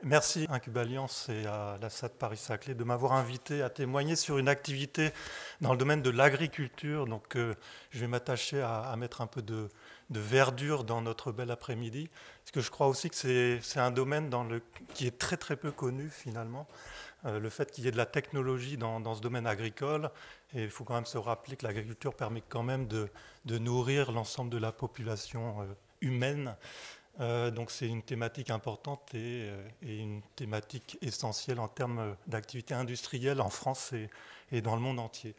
Merci Incub'Alliance et à la SAD Paris-Saclay de m'avoir invité à témoigner sur une activité dans le domaine de l'agriculture. Donc, je vais m'attacher à mettre un peu de verdure dans notre bel après-midi, parce que je crois aussi que c'est un domaine qui est très très peu connu finalement. Le fait qu'il y ait de la technologie dans ce domaine agricole, et il faut quand même se rappeler que l'agriculture permet quand même de nourrir l'ensemble de la population humaine. Donc c'est une thématique importante et une thématique essentielle en termes d'activité industrielle en France et dans le monde entier.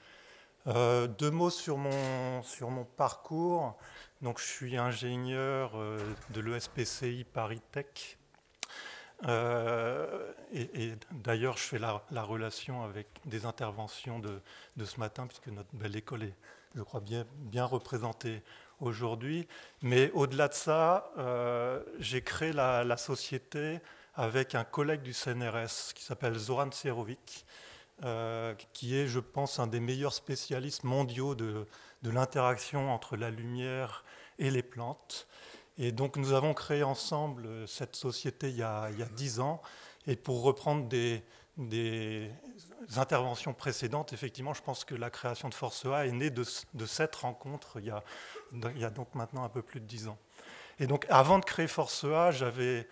Deux mots sur mon parcours. Donc je suis ingénieur de l'ESPCI Paris Tech. Et d'ailleurs, je fais la relation avec des interventions de ce matin, puisque notre belle école est, je crois, bien représentée aujourd'hui. Mais au-delà de ça, j'ai créé la société avec un collègue du CNRS qui s'appelle Zoran Serovic, qui est, je pense, un des meilleurs spécialistes mondiaux de l'interaction entre la lumière et les plantes. Et donc nous avons créé ensemble cette société il y a 10 ans. Et pour reprendre des interventions précédentes, effectivement, je pense que la création de Force A est née de cette rencontre il y a donc maintenant un peu plus de 10 ans. Et donc avant de créer Force A, j'avais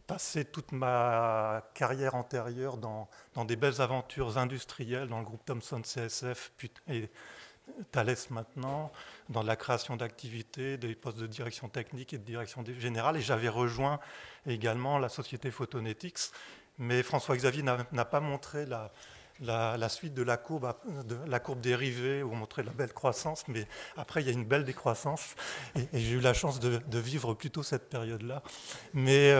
passé toute ma carrière antérieure dans des belles aventures industrielles, dans le groupe Thomson CSF et Thales maintenant, dans la création d'activités, des postes de direction technique et de direction générale. Et j'avais rejoint également la société Photonetics. Mais François-Xavier n'a pas montré la suite de la courbe dérivée où on montrait la belle croissance. Mais après, il y a une belle décroissance. Et j'ai eu la chance de vivre plutôt cette période-là. Mais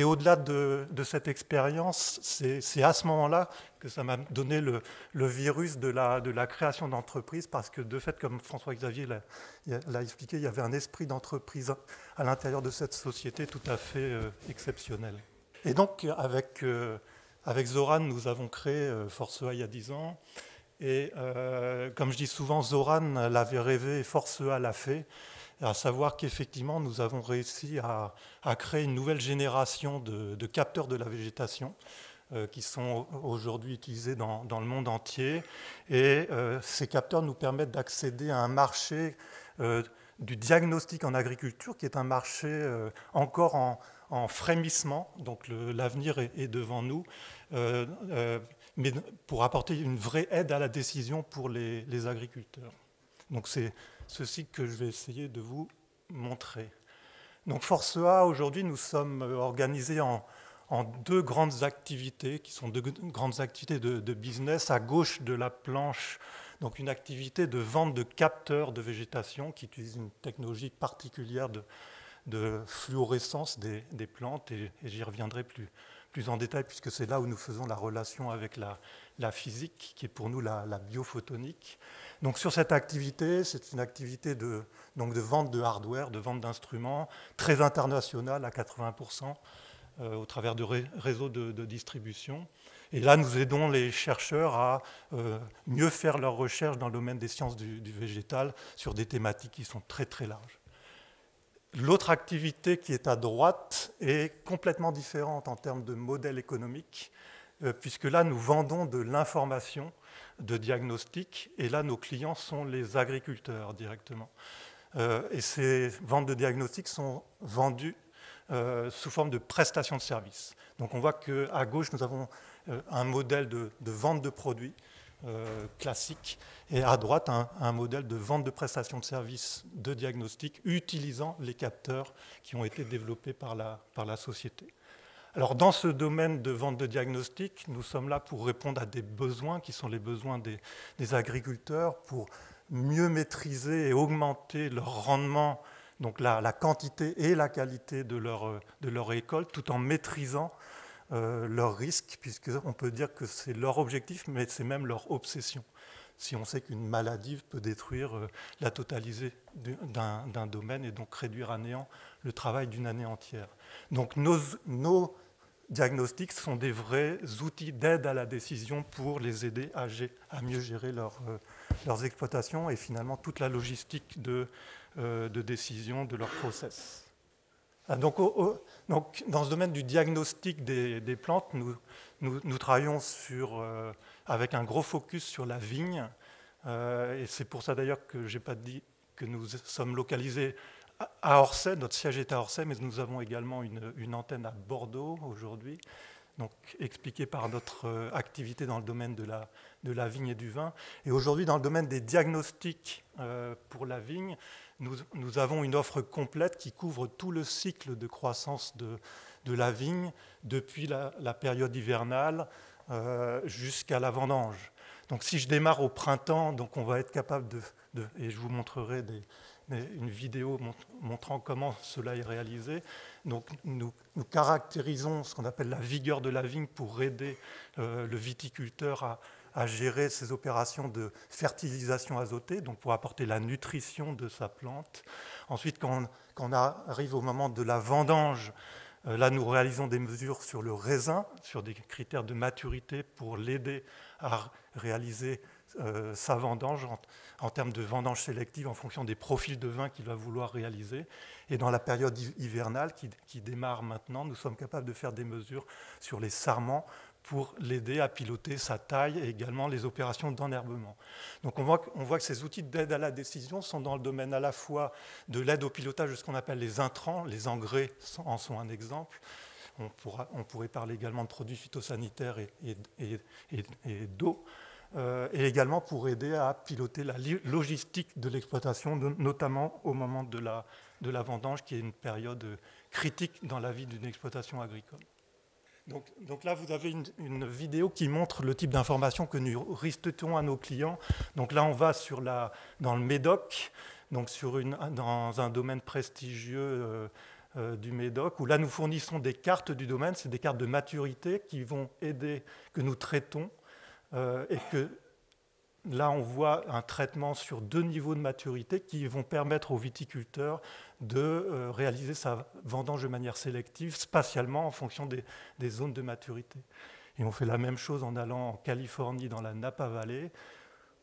au-delà de cette expérience, c'est à ce moment-là que ça m'a donné le virus de la création d'entreprise, parce que de fait, comme François-Xavier l'a expliqué, il y avait un esprit d'entreprise à l'intérieur de cette société tout à fait exceptionnel. Et donc, avec Zoran, nous avons créé Force A il y a 10 ans. Et comme je dis souvent, Zoran l'avait rêvé et Force A l'a fait. À savoir qu'effectivement, nous avons réussi à créer une nouvelle génération de capteurs de la végétation qui sont aujourd'hui utilisés dans le monde entier. Et ces capteurs nous permettent d'accéder à un marché du diagnostic en agriculture, qui est un marché encore en frémissement. Donc l'avenir est devant nous, mais pour apporter une vraie aide à la décision pour les agriculteurs. Donc c'est ceci que je vais essayer de vous montrer. Donc Force A, aujourd'hui, nous sommes organisés en deux grandes activités, qui sont deux grandes activités de business. À gauche de la planche, donc une activité de vente de capteurs de végétation qui utilise une technologie particulière de fluorescence des plantes, et j'y reviendrai plus en détail, puisque c'est là où nous faisons la relation avec la physique, qui est pour nous la biophotonique. Donc sur cette activité, c'est une activité de vente de hardware, de vente d'instruments, très internationale à 80%, au travers de réseaux de distribution. Et là, nous aidons les chercheurs à mieux faire leurs recherches dans le domaine des sciences du végétal sur des thématiques qui sont très très larges. L'autre activité qui est à droite est complètement différente en termes de modèle économique, puisque là, nous vendons de l'information de diagnostic, et là, nos clients sont les agriculteurs directement. Et ces ventes de diagnostic sont vendues sous forme de prestations de services. Donc on voit qu'à gauche, nous avons un modèle de vente de produits classique, et à droite, un modèle de vente de prestations de services de diagnostic utilisant les capteurs qui ont été développés par la société. Alors, dans ce domaine de vente de diagnostic, nous sommes là pour répondre à des besoins qui sont les besoins des agriculteurs, pour mieux maîtriser et augmenter leur rendement, donc la quantité et la qualité de leur récolte, tout en maîtrisant leurs risques, puisqu'on peut dire que c'est leur objectif, mais c'est même leur obsession. Si on sait qu'une maladie peut détruire la totalité d'un domaine et donc réduire à néant le travail d'une année entière. Donc nos diagnostics sont des vrais outils d'aide à la décision pour les aider à mieux gérer leurs exploitations et finalement toute la logistique de décision de leur process. Donc, dans ce domaine du diagnostic des plantes, nous travaillons avec un gros focus sur la vigne. Et c'est pour ça d'ailleurs que je n'ai pas dit que nous sommes localisés à Orsay. Notre siège est à Orsay, mais nous avons également une antenne à Bordeaux aujourd'hui, donc expliquée par notre activité dans le domaine de la vigne et du vin. Et aujourd'hui, dans le domaine des diagnostics pour la vigne, nous avons une offre complète qui couvre tout le cycle de croissance de la vigne, depuis la période hivernale jusqu'à la vendange. Donc si je démarre au printemps, donc on va être capable et je vous montrerai une vidéo montrant comment cela est réalisé. Donc nous caractérisons ce qu'on appelle la vigueur de la vigne pour aider le viticulteur à gérer ses opérations de fertilisation azotée, donc pour apporter la nutrition de sa plante. Ensuite, quand on arrive au moment de la vendange, là, nous réalisons des mesures sur le raisin, sur des critères de maturité pour l'aider à réaliser sa vendange en termes de vendange sélective en fonction des profils de vin qu'il va vouloir réaliser. Et dans la période hivernale qui démarre maintenant, nous sommes capables de faire des mesures sur les sarments pour l'aider à piloter sa taille et également les opérations d'enherbement. Donc on voit que ces outils d'aide à la décision sont dans le domaine à la fois de l'aide au pilotage de ce qu'on appelle les intrants, les engrais en sont un exemple. On pourrait parler également de produits phytosanitaires et d'eau, et également pour aider à piloter la logistique de l'exploitation, notamment au moment de la vendange, qui est une période critique dans la vie d'une exploitation agricole. Donc là, vous avez une vidéo qui montre le type d'information que nous restituons à nos clients. Donc là, on va dans le Médoc, donc dans un domaine prestigieux du Médoc, où là, nous fournissons des cartes du domaine, c'est des cartes de maturité qui vont aider, que nous traitons, et que là, on voit un traitement sur 2 niveaux de maturité qui vont permettre au viticulteur de réaliser sa vendange de manière sélective, spatialement, en fonction des zones de maturité. Et on fait la même chose en allant en Californie, dans la Napa Valley,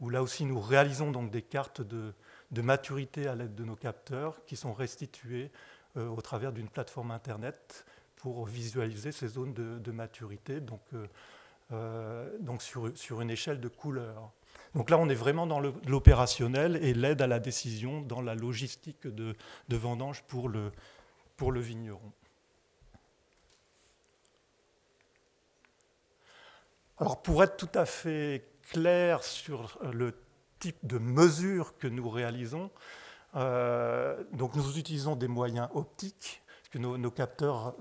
où là aussi nous réalisons donc des cartes de maturité à l'aide de nos capteurs qui sont restituées au travers d'une plateforme Internet pour visualiser ces zones de maturité, donc sur une échelle de couleurs. Donc là, on est vraiment dans l'opérationnel et l'aide à la décision dans la logistique de vendange pour le vigneron. Alors, pour être tout à fait clair sur le type de mesures que nous réalisons, donc nous utilisons des moyens optiques, parce que nos capteurs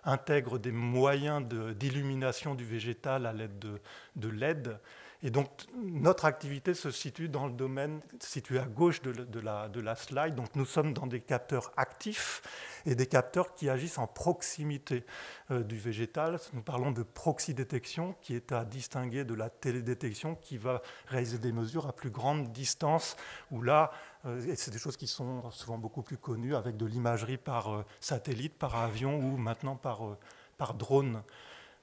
intègrent des moyens d'illumination du végétal à l'aide de LED. Et donc, notre activité se situe dans le domaine situé à gauche de la slide. Donc, nous sommes dans des capteurs actifs et des capteurs qui agissent en proximité du végétal. Nous parlons de proxydétection, qui est à distinguer de la télédétection, qui va réaliser des mesures à plus grande distance, où là, et c'est des choses qui sont souvent beaucoup plus connues, avec de l'imagerie par satellite, par avion ou maintenant par drone.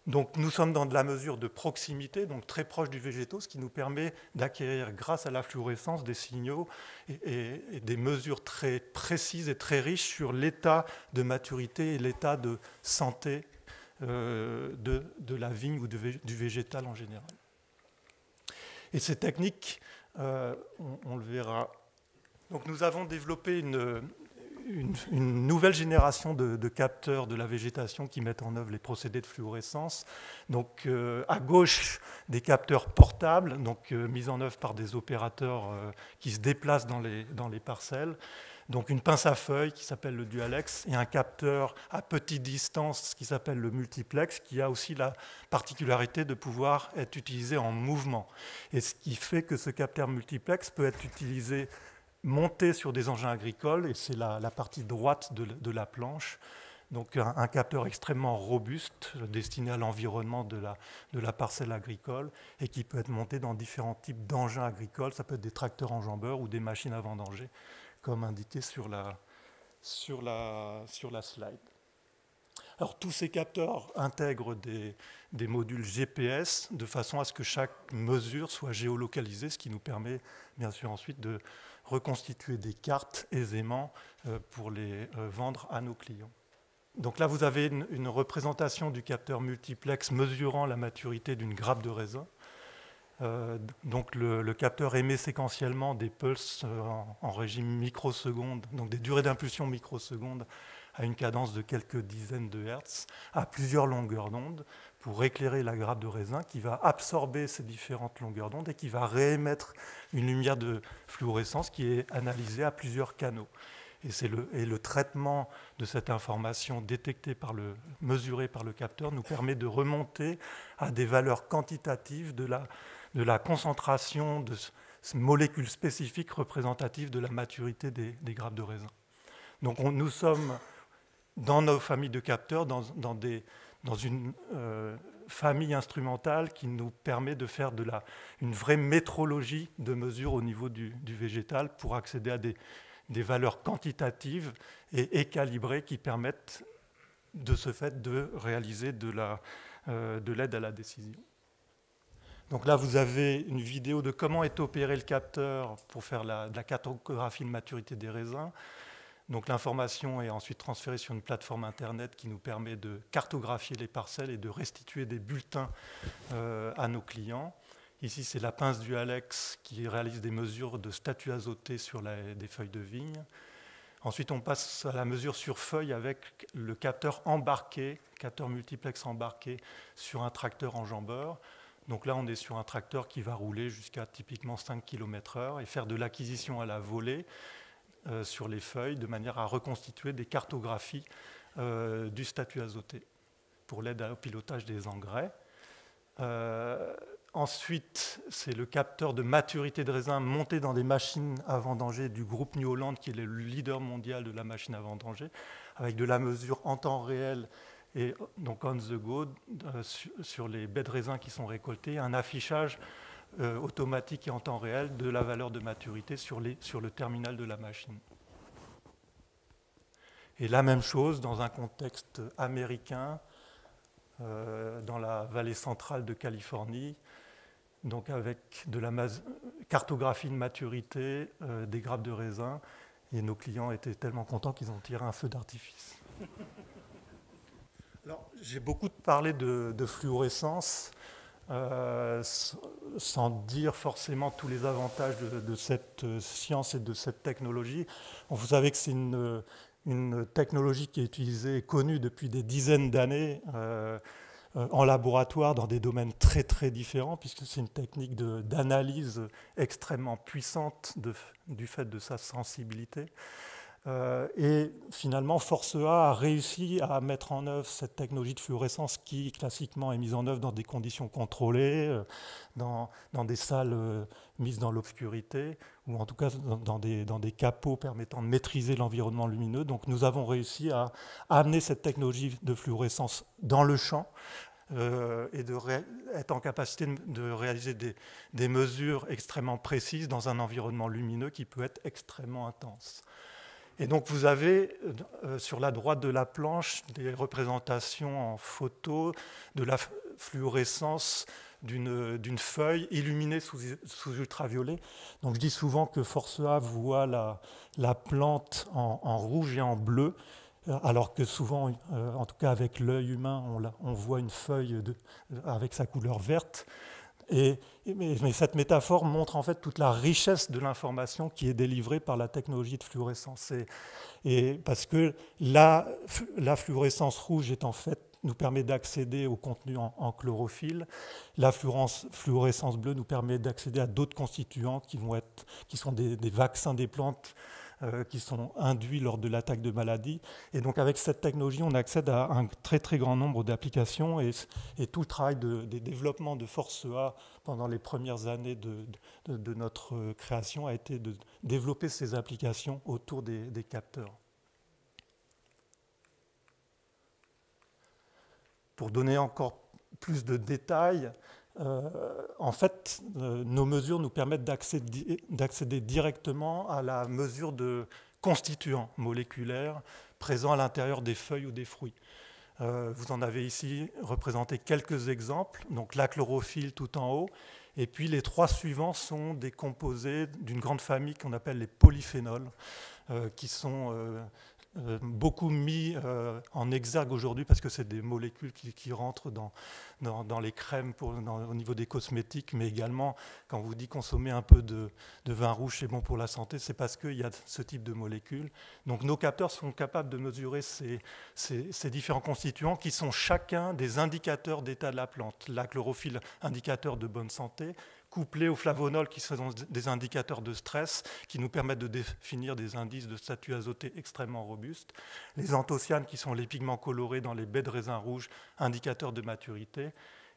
Donc nous sommes dans de la mesure de proximité, donc très proche du végétal, ce qui nous permet d'acquérir, grâce à la fluorescence, des signaux et des mesures très précises et très riches sur l'état de maturité et l'état de santé de la vigne ou du végétal en général. Et ces techniques, on le verra. Donc nous avons développé une nouvelle génération de capteurs de la végétation qui mettent en œuvre les procédés de fluorescence. Donc, à gauche, des capteurs portables, donc mis en œuvre par des opérateurs qui se déplacent dans les parcelles. Donc, une pince à feuilles qui s'appelle le Dualex et un capteur à petite distance qui s'appelle le multiplex, qui a aussi la particularité de pouvoir être utilisé en mouvement. Et ce qui fait que ce capteur multiplex peut être utilisé monté sur des engins agricoles, et c'est la partie droite de la planche. Donc un capteur extrêmement robuste, destiné à l'environnement de la parcelle agricole, et qui peut être monté dans différents types d'engins agricoles. Ça peut être des tracteurs enjambeurs ou des machines à vendanger, comme indiqué sur la slide. Alors tous ces capteurs intègrent des modules GPS de façon à ce que chaque mesure soit géolocalisée, ce qui nous permet bien sûr ensuite de reconstituer des cartes aisément pour les vendre à nos clients. Donc là, vous avez une représentation du capteur multiplex mesurant la maturité d'une grappe de raisin. Donc le capteur émet séquentiellement des pulses en régime microsecondes, donc des durées d'impulsion microsecondes à une cadence de quelques dizaines de hertz, à plusieurs longueurs d'onde, pour éclairer la grappe de raisin qui va absorber ces différentes longueurs d'onde et qui va réémettre une lumière de fluorescence qui est analysée à plusieurs canaux. Et le traitement de cette information mesurée par le capteur nous permet de remonter à des valeurs quantitatives de la concentration de ces molécules spécifiques représentatives de la maturité des grappes de raisin. Donc nous sommes dans nos familles de capteurs, dans une famille instrumentale qui nous permet de faire une vraie métrologie de mesure au niveau du végétal pour accéder à des valeurs quantitatives et calibrées qui permettent de ce fait de réaliser de l'aide à la décision. Donc là, vous avez une vidéo de comment est opéré le capteur pour faire de la cartographie de maturité des raisins. Donc l'information est ensuite transférée sur une plateforme Internet qui nous permet de cartographier les parcelles et de restituer des bulletins à nos clients. Ici, c'est la pince du Alex qui réalise des mesures de statut azoté sur des feuilles de vigne. Ensuite, on passe à la mesure sur feuille avec le capteur embarqué, capteur multiplex embarqué sur un tracteur enjambeur. Donc là, on est sur un tracteur qui va rouler jusqu'à typiquement 5 km/h et faire de l'acquisition à la volée sur les feuilles de manière à reconstituer des cartographies du statut azoté pour l'aide au pilotage des engrais. Ensuite, c'est le capteur de maturité de raisin monté dans des machines à vendanger du groupe New Holland, qui est le leader mondial de la machine à vendanger, avec de la mesure en temps réel et donc on the go sur les baies de raisin qui sont récoltées, un affichage automatique et en temps réel de la valeur de maturité sur le terminal de la machine. Et la même chose dans un contexte américain, dans la vallée centrale de Californie, donc avec de la cartographie de maturité des grappes de raisin, et nos clients étaient tellement contents qu'ils ont tiré un feu d'artifice. Alors, j'ai beaucoup parlé de fluorescence, sans dire forcément tous les avantages de cette science et de cette technologie. Vous savez que c'est une technologie qui est utilisée et connue depuis des dizaines d'années en laboratoire dans des domaines très très différents, puisque c'est une technique d'analyse extrêmement puissante du fait de sa sensibilité. Et finalement, Force A réussi à mettre en œuvre cette technologie de fluorescence qui, classiquement, est mise en œuvre dans des conditions contrôlées, dans des salles mises dans l'obscurité, ou en tout cas dans des capots permettant de maîtriser l'environnement lumineux. Donc nous avons réussi à amener cette technologie de fluorescence dans le champ et être en capacité de réaliser des mesures extrêmement précises dans un environnement lumineux qui peut être extrêmement intense. Et donc vous avez sur la droite de la planche des représentations en photo de la fluorescence d'une feuille illuminée sous ultraviolet. Donc je dis souvent que Force A voit la plante en rouge et en bleu, alors que souvent, en tout cas avec l'œil humain, on voit une feuille avec sa couleur verte. Mais cette métaphore montre en fait toute la richesse de l'information qui est délivrée par la technologie de fluorescence. Et parce que la fluorescence rouge est en fait nous permet d'accéder au contenu en chlorophylle. La fluorescence bleue nous permet d'accéder à d'autres constituants qui sont des vaccins des plantes qui sont induits lors de l'attaque de maladies. Et donc avec cette technologie, on accède à un très très grand nombre d'applications et tout le travail des développements de Force A pendant les premières années de notre création a été de développer ces applications autour des capteurs. Pour donner encore plus de détails, en fait, nos mesures nous permettent d'accéder directement à la mesure de constituants moléculaires présents à l'intérieur des feuilles ou des fruits. Vous en avez ici représenté quelques exemples. Donc la chlorophylle tout en haut. Et puis les 3 suivants sont des composés d'une grande famille qu'on appelle les polyphénols, qui sont beaucoup mis en exergue aujourd'hui parce que c'est des molécules qui rentrent dans les crèmes au niveau des cosmétiques, mais également quand on vous dit consommer un peu de vin rouge c'est bon pour la santé, c'est parce qu'il y a ce type de molécules. Donc nos capteurs sont capables de mesurer ces différents constituants qui sont chacun des indicateurs d'état de la plante. La chlorophylle, indicateur de bonne santé, couplés aux flavonols qui sont des indicateurs de stress qui nous permettent de définir des indices de statut azoté extrêmement robustes. Les anthocyanes qui sont les pigments colorés dans les baies de raisin rouge, indicateurs de maturité.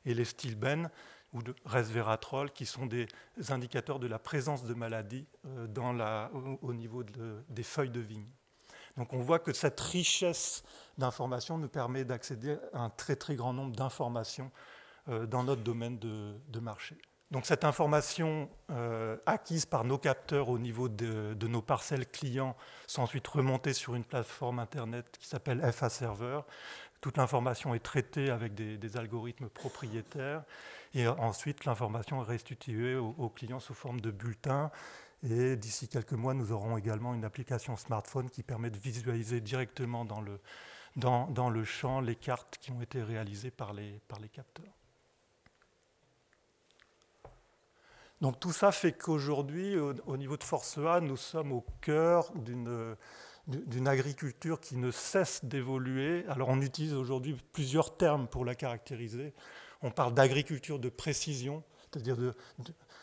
Et les stilbènes ou de resveratrol qui sont des indicateurs de la présence de maladies au niveau des feuilles de vigne. Donc on voit que cette richesse d'informations nous permet d'accéder à un très très grand nombre d'informations dans notre domaine de marché. Donc cette information acquise par nos capteurs au niveau de nos parcelles clients sont ensuite remontées sur une plateforme Internet qui s'appelle FA Server. Toute l'information est traitée avec des algorithmes propriétaires et ensuite l'information est restituée aux clients sous forme de bulletins. Et d'ici quelques mois, nous aurons également une application smartphone qui permet de visualiser directement dans le champ les cartes qui ont été réalisées par les capteurs. Donc tout ça fait qu'aujourd'hui, au niveau de Force A, nous sommes au cœur d'une agriculture qui ne cesse d'évoluer. Alors on utilise aujourd'hui plusieurs termes pour la caractériser. On parle d'agriculture de précision, c'est-à-dire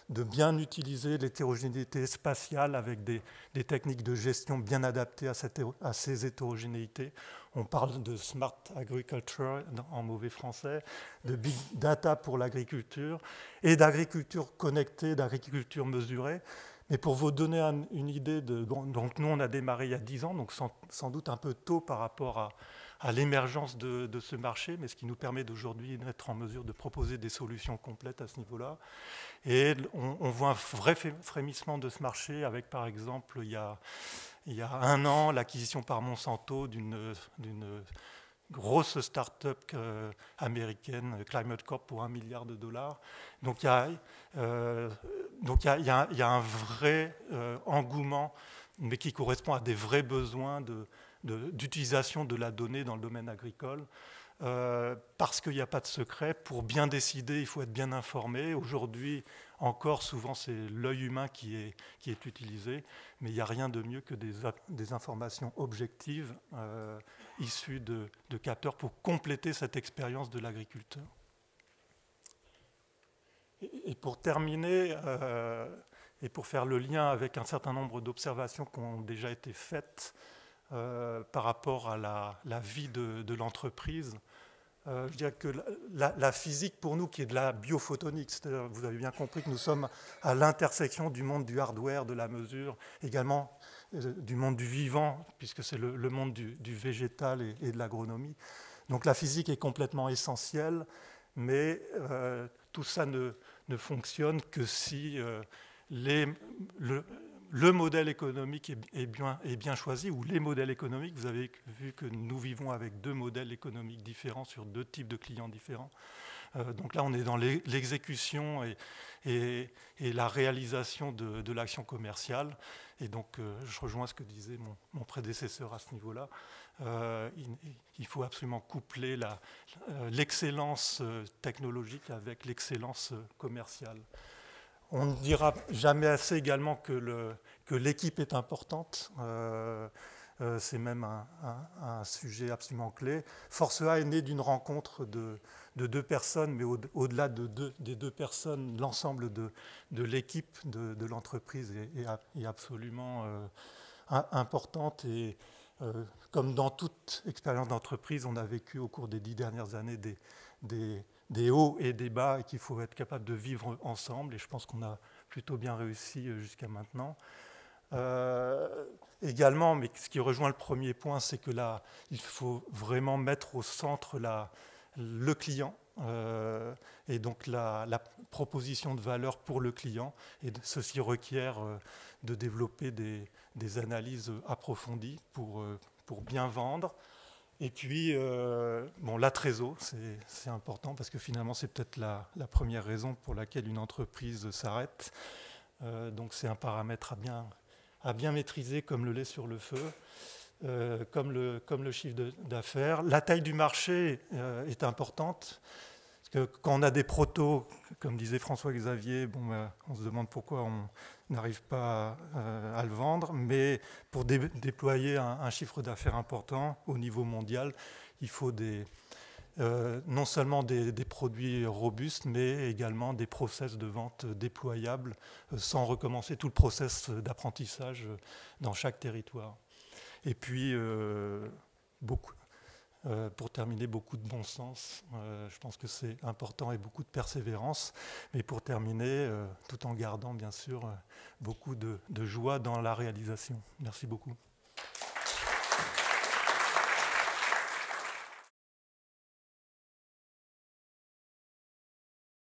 de bien utiliser l'hétérogénéité spatiale avec des techniques de gestion bien adaptées à ces hétérogénéités. On parle de smart agriculture en mauvais français, de big data pour l'agriculture et d'agriculture connectée, d'agriculture mesurée. Mais pour vous donner une idée, donc nous on a démarré il y a 10 ans, donc sans doute un peu tôt par rapport à l'émergence de ce marché, mais ce qui nous permet d'aujourd'hui d'être en mesure de proposer des solutions complètes à ce niveau-là. Et on voit un vrai frémissement de ce marché avec, par exemple, il y a 1 an, l'acquisition par Monsanto d'une grosse start-up américaine, Climate Corp, pour $1 milliard. Donc il y a un vrai engouement, mais qui correspond à des vrais besoins d'utilisation de la donnée dans le domaine agricole. Parce qu'il n'y a pas de secret. Pour bien décider, il faut être bien informé. Aujourd'hui, encore, souvent, c'est l'œil humain qui est utilisé, mais il n'y a rien de mieux que des informations objectives issues de capteurs pour compléter cette expérience de l'agriculteur. Et pour terminer, et pour faire le lien avec un certain nombre d'observations qui ont déjà été faites, par rapport à la vie de l'entreprise. Je dirais que la physique, pour nous, qui est de la biophotonique, c'est-à-dire, vous avez bien compris que nous sommes à l'intersection du monde du hardware, de la mesure, également du monde du vivant, puisque c'est le monde du végétal et de l'agronomie. Donc la physique est complètement essentielle, mais tout ça ne fonctionne que si le modèle économique est bien choisi, ou les modèles économiques. Vous avez vu que nous vivons avec 2 modèles économiques différents sur 2 types de clients différents. Donc là, on est dans l'exécution et la réalisation de l'action commerciale. Et donc, je rejoins ce que disait mon prédécesseur à ce niveau-là. Il faut absolument coupler l'excellence technologique avec l'excellence commerciale. On ne dira jamais assez également que l'équipe est importante. C'est même un sujet absolument clé. Force A est née d'une rencontre de 2 personnes, mais au-delà des 2 personnes, l'ensemble de l'équipe de l'entreprise est absolument importante. Et comme dans toute expérience d'entreprise, on a vécu au cours des 10 dernières années des hauts et des bas et qu'il faut être capable de vivre ensemble. Et je pense qu'on a plutôt bien réussi jusqu'à maintenant. Également, mais ce qui rejoint le premier point, c'est que là, il faut vraiment mettre au centre le client et donc la proposition de valeur pour le client. Et ceci requiert de développer des analyses approfondies pour bien vendre. Et puis, bon, la trésor, c'est important parce que finalement, c'est peut-être la première raison pour laquelle une entreprise s'arrête. Donc, c'est un paramètre à bien maîtriser comme le lait sur le feu, comme le chiffre d'affaires. La taille du marché est importante. Parce que quand on a des protos, comme disait François-Xavier, bon, on se demande pourquoi on n'arrive pas à le vendre, mais pour déployer un chiffre d'affaires important au niveau mondial, il faut non seulement des produits robustes, mais également des process de vente déployables, sans recommencer tout le process d'apprentissage dans chaque territoire. Et puis, pour terminer, beaucoup de bon sens. Je pense que c'est important et beaucoup de persévérance. Mais pour terminer, tout en gardant bien sûr beaucoup de joie dans la réalisation. Merci beaucoup.